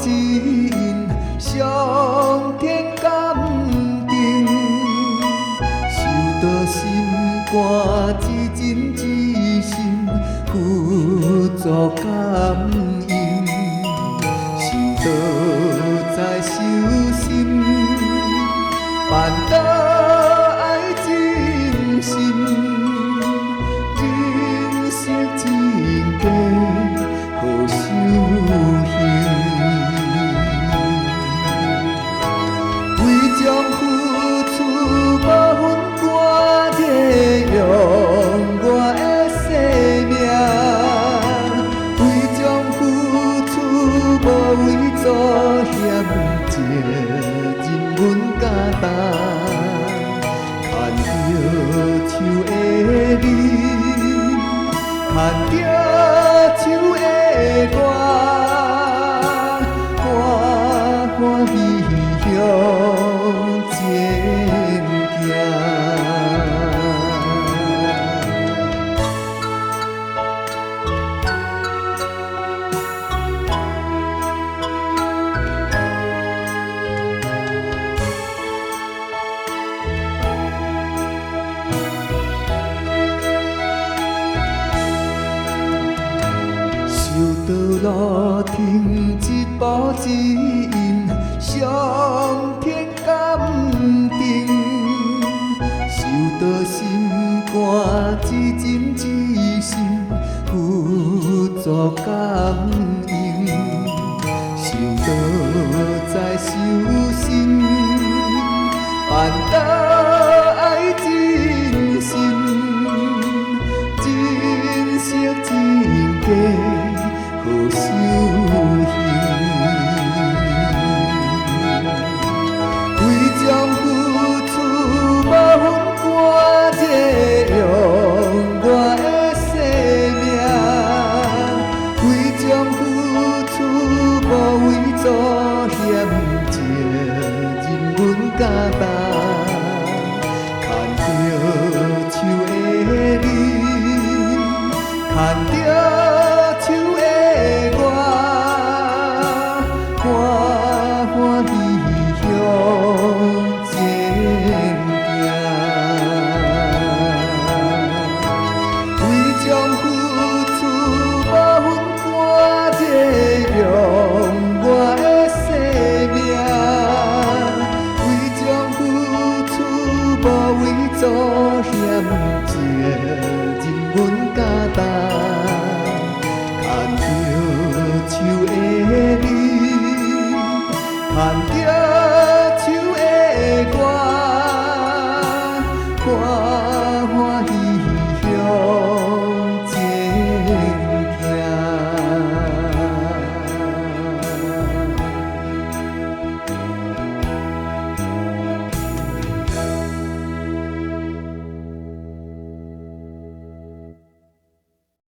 指引，上天感定，受到心肝之真之心，付诸感应，受到在修心，办到爱真心，认识真假好修行。为将付出无分寒热，用我的生命。为将付出无为做险情，任阮敢担。看着手的你，看着手的我，欢欢喜喜向前行。受到路停一步指引，上天感定，受到心肝之真之心，付诸感应，受到在修心，办到爱真心，真实真假。好修行，为将付出无分寒热，用我的生命。为将付出无为做险情，任阮敢担。看着手的你，看着手的我，欢欢喜喜向前行。为将付出无分寒热，用我的生命。为将付出无为做险情，任阮敢担。手的你，看着手的我，